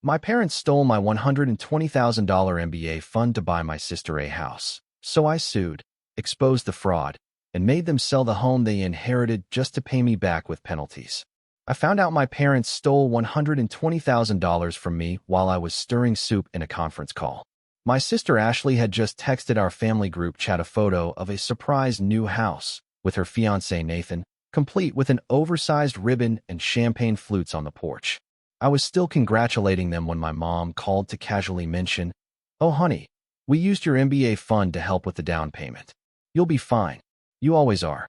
My parents stole my $120,000 MBA fund to buy my sister a house. So I sued, exposed the fraud, and made them sell the home they inherited just to pay me back with penalties. I found out my parents stole $120,000 from me while I was stirring soup in a conference call. My sister Ashley had just texted our family group chat a photo of a surprise new house with her fiancé Nathan, complete with an oversized ribbon and champagne flutes on the porch. I was still congratulating them when my mom called to casually mention, "Oh honey, we used your MBA fund to help with the down payment. You'll be fine. You always are."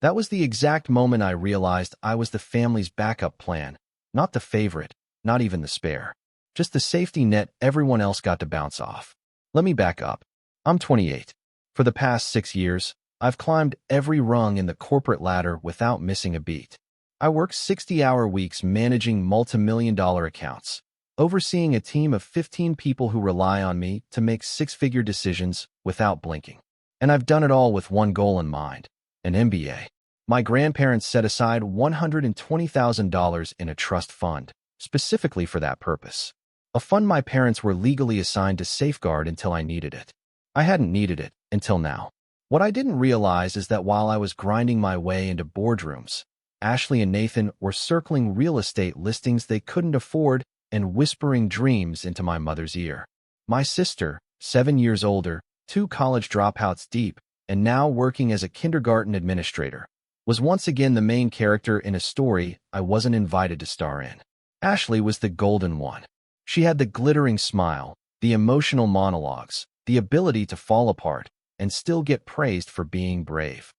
That was the exact moment I realized I was the family's backup plan, not the favorite, not even the spare. Just the safety net everyone else got to bounce off. Let me back up. I'm 28. For the past 6 years, I've climbed every rung in the corporate ladder without missing a beat. I work 60-hour weeks managing multi-million-dollar accounts, overseeing a team of 15 people who rely on me to make six-figure decisions without blinking. And I've done it all with one goal in mind, an MBA. My grandparents set aside $120,000 in a trust fund, specifically for that purpose. A fund my parents were legally assigned to safeguard until I needed it. I hadn't needed it until now. What I didn't realize is that while I was grinding my way into boardrooms, Ashley and Nathan were circling real estate listings they couldn't afford and whispering dreams into my mother's ear. My sister, 7 years older, 2 college dropouts deep, and now working as a kindergarten administrator, was once again the main character in a story I wasn't invited to star in. Ashley was the golden one. She had the glittering smile, the emotional monologues, the ability to fall apart and still get praised for being brave.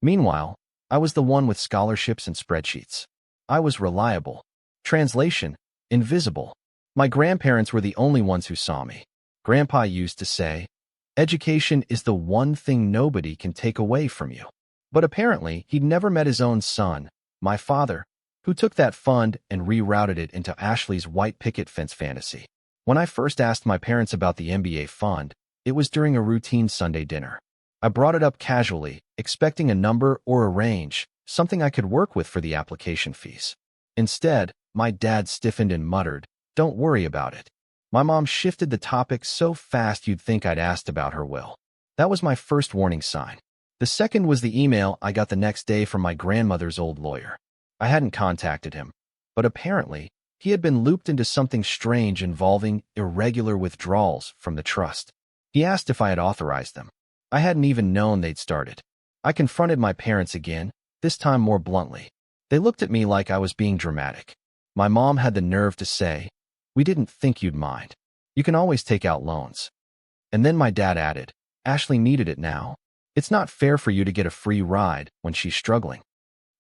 Meanwhile, I was the one with scholarships and spreadsheets. I was reliable. Translation, invisible. My grandparents were the only ones who saw me. Grandpa used to say, "Education is the one thing nobody can take away from you." But apparently, he'd never met his own son, my father, who took that fund and rerouted it into Ashley's white picket fence fantasy. When I first asked my parents about the MBA fund, it was during a routine Sunday dinner. I brought it up casually, expecting a number or a range, something I could work with for the application fees. Instead, my dad stiffened and muttered, "Don't worry about it." My mom shifted the topic so fast you'd think I'd asked about her will. That was my first warning sign. The second was the email I got the next day from my grandmother's old lawyer. I hadn't contacted him, but apparently, he had been looped into something strange involving irregular withdrawals from the trust. He asked if I had authorized them. I hadn't even known they'd started. I confronted my parents again, this time more bluntly. They looked at me like I was being dramatic. My mom had the nerve to say, "We didn't think you'd mind. You can always take out loans." And then my dad added, "Ashley needed it now. It's not fair for you to get a free ride when she's struggling."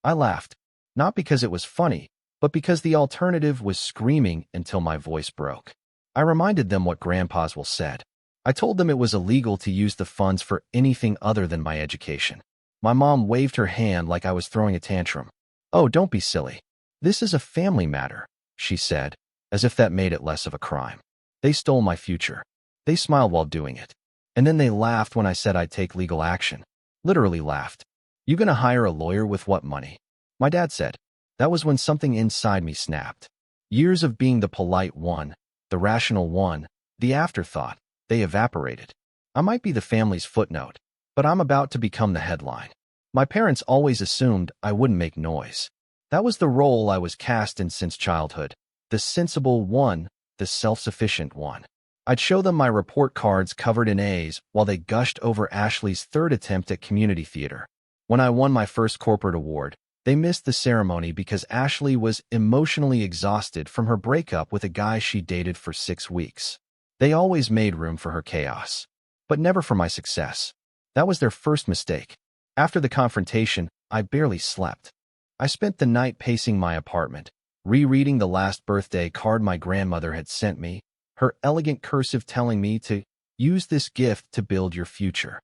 I laughed, not because it was funny, but because the alternative was screaming until my voice broke. I reminded them what grandpas will said. I told them it was illegal to use the funds for anything other than my education. My mom waved her hand like I was throwing a tantrum. "Oh, don't be silly. This is a family matter," she said, as if that made it less of a crime. They stole my future. They smiled while doing it. And then they laughed when I said I'd take legal action. Literally laughed. "You gonna hire a lawyer with what money?" My dad said. That was when something inside me snapped. Years of being the polite one, the rational one, the afterthought, they evaporated. I might be the family's footnote, but I'm about to become the headline. My parents always assumed I wouldn't make noise. That was the role I was cast in since childhood. The sensible one, the self-sufficient one. I'd show them my report cards covered in A's while they gushed over Ashley's third attempt at community theater. When I won my first corporate award, they missed the ceremony because Ashley was emotionally exhausted from her breakup with a guy she dated for 6 weeks. They always made room for her chaos, but never for my success. That was their first mistake. After the confrontation, I barely slept. I spent the night pacing my apartment, rereading the last birthday card my grandmother had sent me, her elegant cursive telling me to use this gift to build your future.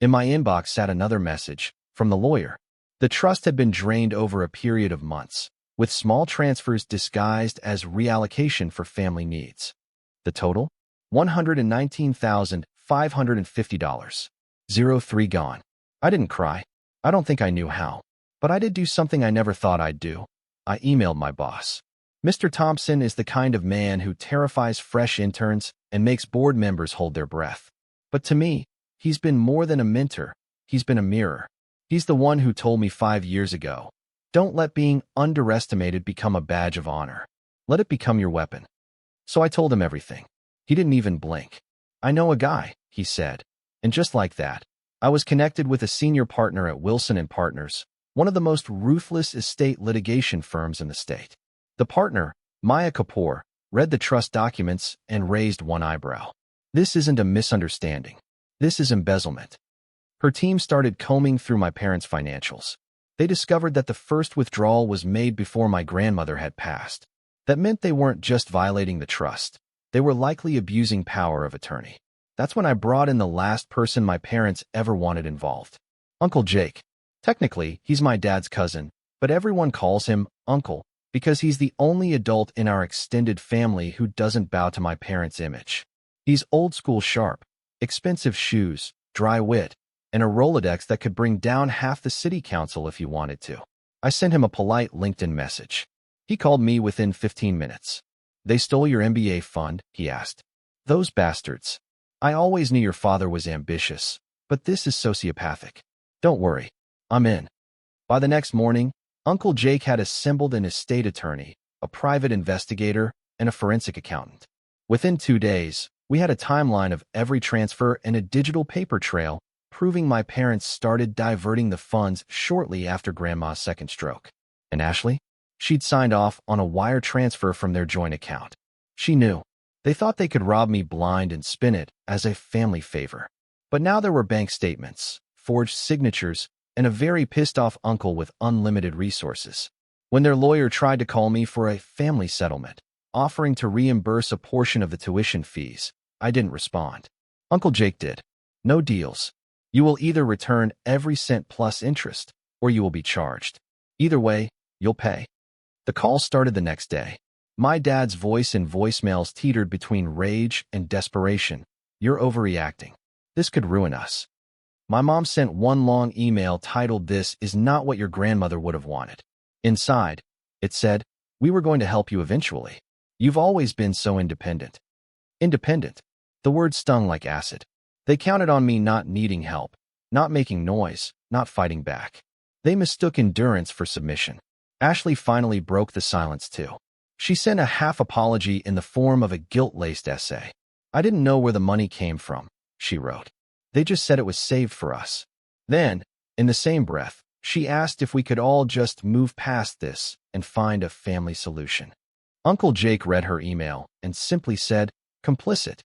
In my inbox sat another message from the lawyer. The trust had been drained over a period of months, with small transfers disguised as reallocation for family needs. The total? $119,550. 03 gone. I didn't cry. I don't think I knew how. But I did do something I never thought I'd do. I emailed my boss. Mr. Thompson is the kind of man who terrifies fresh interns and makes board members hold their breath. But to me, he's been more than a mentor. He's been a mirror. He's the one who told me 5 years ago, don't let being underestimated become a badge of honor. Let it become your weapon. So I told him everything. He didn't even blink. I know a guy, he said. And just like that, I was connected with a senior partner at Wilson & Partners, one of the most ruthless estate litigation firms in the state. The partner, Maya Kapoor, read the trust documents and raised one eyebrow. This isn't a misunderstanding. This is embezzlement. Her team started combing through my parents' financials. They discovered that the first withdrawal was made before my grandmother had passed. That meant they weren't just violating the trust. They were likely abusing power of attorney. That's when I brought in the last person my parents ever wanted involved. Uncle Jake. Technically, he's my dad's cousin, but everyone calls him Uncle because he's the only adult in our extended family who doesn't bow to my parents' image. He's old school sharp, expensive shoes, dry wit, and a Rolodex that could bring down half the city council if he wanted to. I sent him a polite LinkedIn message. He called me within 15 minutes. They stole your MBA fund, he asked. Those bastards. I always knew your father was ambitious, but this is sociopathic. Don't worry. I'm in. By the next morning, Uncle Jake had assembled an estate attorney, a private investigator, and a forensic accountant. Within 2 days, we had a timeline of every transfer and a digital paper trail proving my parents started diverting the funds shortly after Grandma's second stroke. And Ashley? She'd signed off on a wire transfer from their joint account. She knew. They thought they could rob me blind and spin it as a family favor. But now there were bank statements, forged signatures, and a very pissed-off uncle with unlimited resources. When their lawyer tried to call me for a family settlement, offering to reimburse a portion of the tuition fees, I didn't respond. Uncle Jake did. No deals. You will either return every cent plus interest, or you will be charged. Either way, you'll pay. The call started the next day. My dad's voice in voicemails teetered between rage and desperation. You're overreacting. This could ruin us. My mom sent one long email titled, "This is not what your grandmother would have wanted." Inside, it said, "We were going to help you eventually. You've always been so independent." Independent. The word stung like acid. They counted on me not needing help, not making noise, not fighting back. They mistook endurance for submission. Ashley finally broke the silence too. She sent a half apology in the form of a guilt-laced essay. "I didn't know where the money came from," she wrote. "They just said it was saved for us." Then, in the same breath, she asked if we could all just move past this and find a family solution. Uncle Jake read her email and simply said, "Complicit."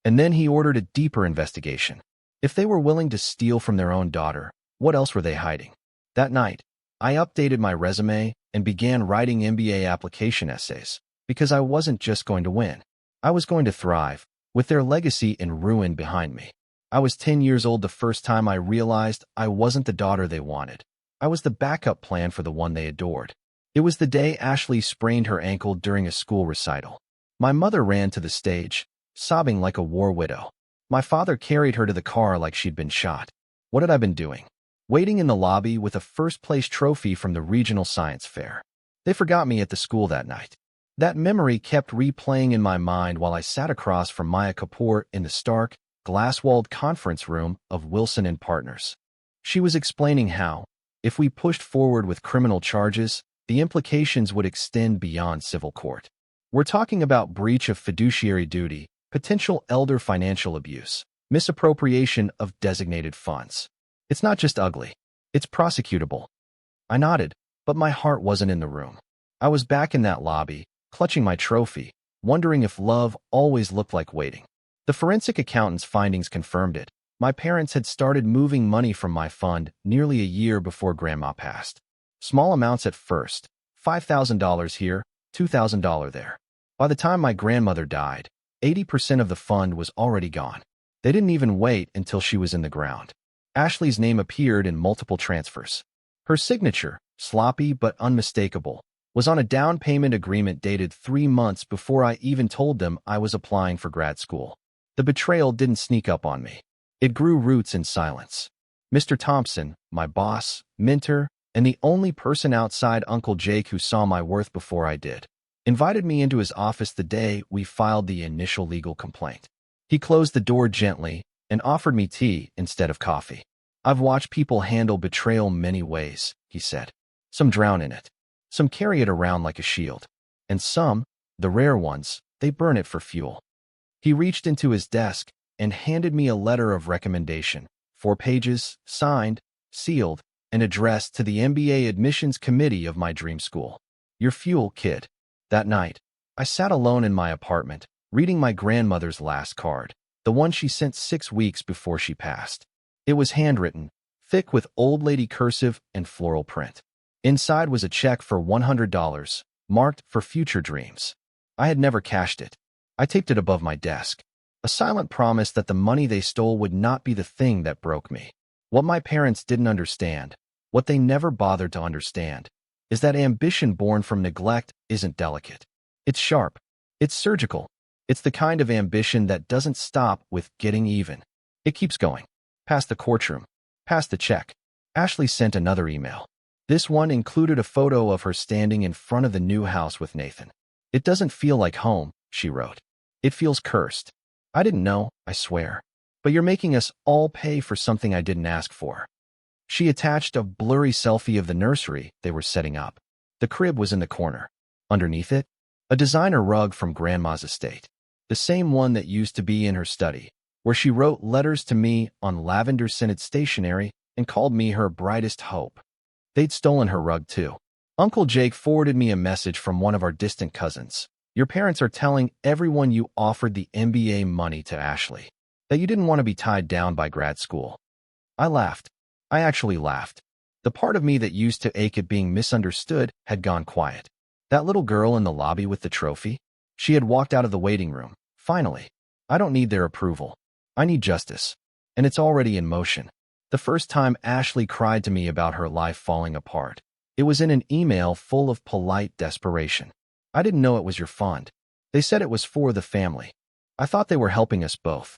And then he ordered a deeper investigation. If they were willing to steal from their own daughter, what else were they hiding? That night, I updated my resume and began writing MBA application essays because I wasn't just going to win. I was going to thrive, with their legacy in ruin behind me. I was 10 years old the first time I realized I wasn't the daughter they wanted. I was the backup plan for the one they adored. It was the day Ashley sprained her ankle during a school recital. My mother ran to the stage, sobbing like a war widow. My father carried her to the car like she'd been shot. What had I been doing? Waiting in the lobby with a first-place trophy from the regional science fair. They forgot me at the school that night. That memory kept replaying in my mind while I sat across from Maya Kapoor in the stark, glass-walled conference room of Wilson & Partners. She was explaining how, if we pushed forward with criminal charges, the implications would extend beyond civil court. We're talking about breach of fiduciary duty, potential elder financial abuse, misappropriation of designated funds. It's not just ugly. It's prosecutable. I nodded, but my heart wasn't in the room. I was back in that lobby, clutching my trophy, wondering if love always looked like waiting. The forensic accountant's findings confirmed it. My parents had started moving money from my fund nearly a year before Grandma passed. Small amounts at first, $5,000 here, $2,000 there. By the time my grandmother died, 80% of the fund was already gone. They didn't even wait until she was in the ground. Ashley's name appeared in multiple transfers. Her signature, sloppy but unmistakable, was on a down payment agreement dated 3 months before I even told them I was applying for grad school. The betrayal didn't sneak up on me. It grew roots in silence. Mr. Thompson, my boss, mentor, and the only person outside Uncle Jake who saw my worth before I did, invited me into his office the day we filed the initial legal complaint. He closed the door gently and offered me tea instead of coffee. I've watched people handle betrayal many ways, he said. Some drown in it. Some carry it around like a shield. And some, the rare ones, they burn it for fuel. He reached into his desk and handed me a letter of recommendation, 4 pages, signed, sealed, and addressed to the MBA admissions committee of my dream school. Your fuel, kid. That night, I sat alone in my apartment, reading my grandmother's last card, the one she sent 6 weeks before she passed. It was handwritten, thick with old lady cursive and floral print. Inside was a check for $100, marked for future dreams. I had never cashed it. I taped it above my desk, a silent promise that the money they stole would not be the thing that broke me. What my parents didn't understand, what they never bothered to understand, is that ambition born from neglect isn't delicate. It's sharp. It's surgical. It's the kind of ambition that doesn't stop with getting even. It keeps going. Past the courtroom. Past the check. Ashley sent another email. This one included a photo of her standing in front of the new house with Nathan. It doesn't feel like home, she wrote. It feels cursed. I didn't know, I swear. But you're making us all pay for something I didn't ask for. She attached a blurry selfie of the nursery they were setting up. The crib was in the corner. Underneath it, a designer rug from Grandma's estate. The same one that used to be in her study, where she wrote letters to me on lavender-scented stationery and called me her brightest hope. They'd stolen her rug, too. Uncle Jake forwarded me a message from one of our distant cousins. Your parents are telling everyone you offered the MBA money to Ashley, that you didn't want to be tied down by grad school. I laughed. I actually laughed. The part of me that used to ache at being misunderstood had gone quiet. That little girl in the lobby with the trophy? She had walked out of the waiting room. Finally. I don't need their approval. I need justice. And it's already in motion. The first time Ashley cried to me about her life falling apart, it was in an email full of polite desperation. I didn't know it was your fund. They said it was for the family. I thought they were helping us both.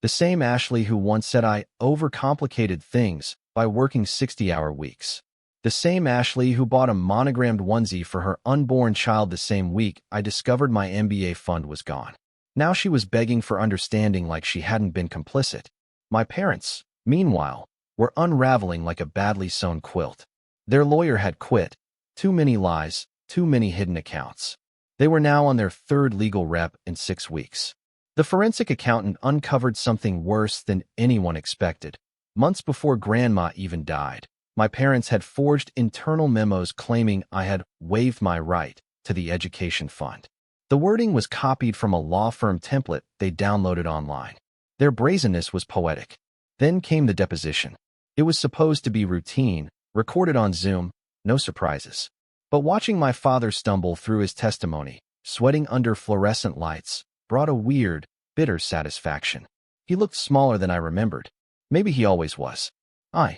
The same Ashley who once said I overcomplicated things by working 60-hour weeks. The same Ashley who bought a monogrammed onesie for her unborn child the same week I discovered my MBA fund was gone. Now she was begging for understanding like she hadn't been complicit. My parents, meanwhile, were unraveling like a badly sewn quilt. Their lawyer had quit. Too many lies, too many hidden accounts. They were now on their 3rd legal rep in 6 weeks. The forensic accountant uncovered something worse than anyone expected. Months before Grandma even died, my parents had forged internal memos claiming I had waived my right to the education fund. The wording was copied from a law firm template they downloaded online. Their brazenness was poetic. Then came the deposition. It was supposed to be routine, recorded on Zoom, no surprises. But watching my father stumble through his testimony, sweating under fluorescent lights, brought a weird, bitter satisfaction. He looked smaller than I remembered. Maybe he always was. I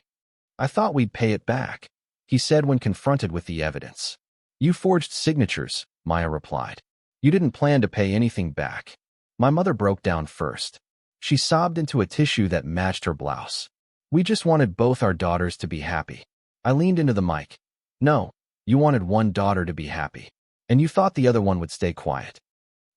thought we'd pay it back, he said when confronted with the evidence. You forged signatures, Maya replied. You didn't plan to pay anything back. My mother broke down first. She sobbed into a tissue that matched her blouse. We just wanted both our daughters to be happy. I leaned into the mic. No, you wanted one daughter to be happy, and you thought the other one would stay quiet.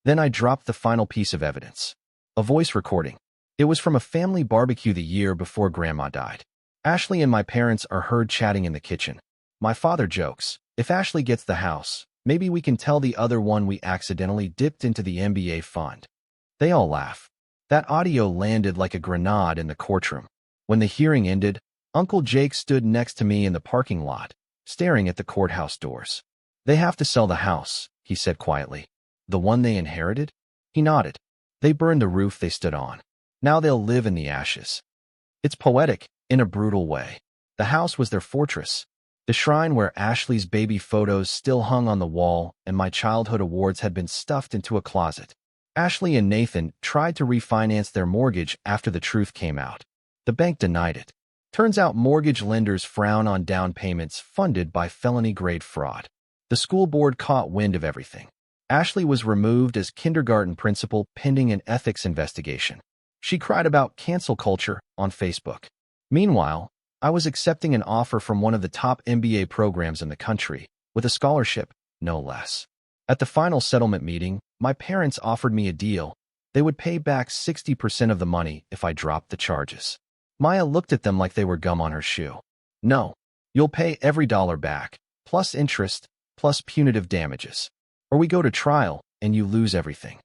Then I dropped the final piece of evidence. A voice recording. It was from a family barbecue the year before Grandma died. Ashley and my parents are heard chatting in the kitchen. My father jokes, if Ashley gets the house, maybe we can tell the other one we accidentally dipped into the MBA fund. They all laugh. That audio landed like a grenade in the courtroom. When the hearing ended, Uncle Jake stood next to me in the parking lot, staring at the courthouse doors. They have to sell the house, he said quietly. The one they inherited? He nodded. They burned the roof they stood on. Now they'll live in the ashes. It's poetic, in a brutal way. The house was their fortress. The shrine where Ashley's baby photos still hung on the wall and my childhood awards had been stuffed into a closet. Ashley and Nathan tried to refinance their mortgage after the truth came out. The bank denied it. Turns out mortgage lenders frown on down payments funded by felony-grade fraud. The school board caught wind of everything. Ashley was removed as kindergarten principal pending an ethics investigation. She cried about cancel culture on Facebook. Meanwhile, I was accepting an offer from one of the top MBA programs in the country, with a scholarship, no less. At the final settlement meeting, my parents offered me a deal. They would pay back 60% of the money if I dropped the charges. Maya looked at them like they were gum on her shoe. No, you'll pay every dollar back, plus interest, plus punitive damages. Or we go to trial and you lose everything.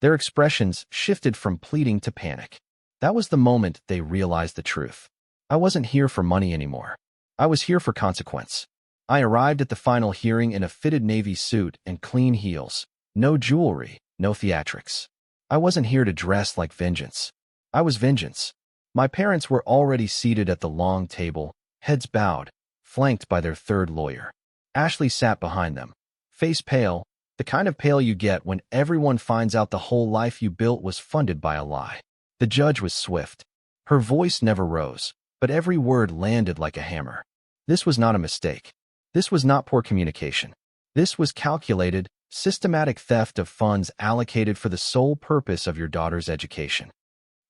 Their expressions shifted from pleading to panic. That was the moment they realized the truth. I wasn't here for money anymore. I was here for consequence. I arrived at the final hearing in a fitted navy suit and clean heels. No jewelry, no theatrics. I wasn't here to dress like vengeance. I was vengeance. My parents were already seated at the long table, heads bowed, flanked by their third lawyer. Ashley sat behind them, face pale, the kind of pale you get when everyone finds out the whole life you built was funded by a lie. The judge was swift. Her voice never rose, but every word landed like a hammer. This was not a mistake. This was not poor communication. This was calculated, systematic theft of funds allocated for the sole purpose of your daughter's education.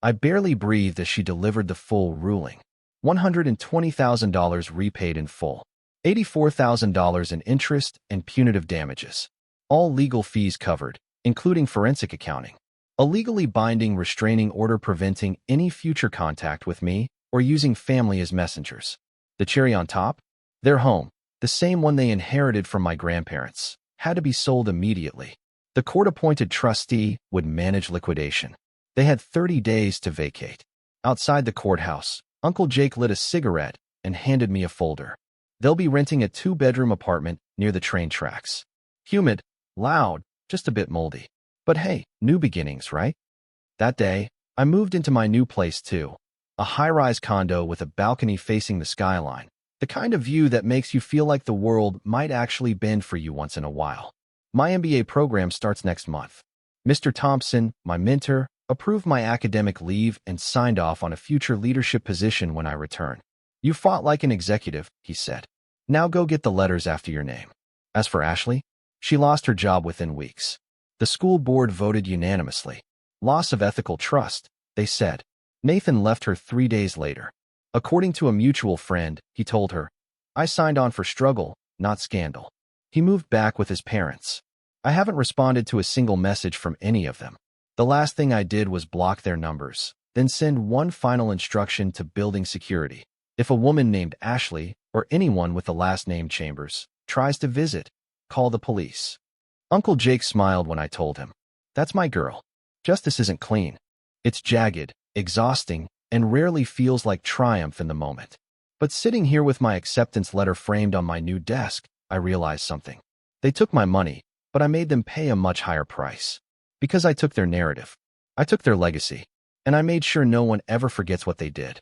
I barely breathed as she delivered the full ruling. $120,000 repaid in full. $84,000 in interest and punitive damages. All legal fees covered, including forensic accounting. A legally binding restraining order preventing any future contact with me or using family as messengers. The cherry on top? Their home, the same one they inherited from my grandparents, had to be sold immediately. The court-appointed trustee would manage liquidation. They had 30 days to vacate. Outside the courthouse, Uncle Jake lit a cigarette and handed me a folder. They'll be renting a 2-bedroom apartment near the train tracks. Humid, loud, just a bit moldy. But hey, new beginnings, right? That day, I moved into my new place too. A high-rise condo with a balcony facing the skyline. The kind of view that makes you feel like the world might actually bend for you once in a while. My MBA program starts next month. Mr. Thompson, my mentor, approved my academic leave and signed off on a future leadership position when I return. You fought like an executive, he said. Now go get the letters after your name. As for Ashley, she lost her job within weeks. The school board voted unanimously. Loss of ethical trust, they said. Nathan left her 3 days later. According to a mutual friend, he told her, I signed on for struggle, not scandal. He moved back with his parents. I haven't responded to a single message from any of them. The last thing I did was block their numbers, then send one final instruction to building security. If a woman named Ashley, or anyone with the last name Chambers, tries to visit, call the police. Uncle Jake smiled when I told him, that's my girl. Justice isn't clean. It's jagged, exhausting, and rarely feels like triumph in the moment. But sitting here with my acceptance letter framed on my new desk, I realized something. They took my money, but I made them pay a much higher price. Because I took their narrative. I took their legacy. And I made sure no one ever forgets what they did.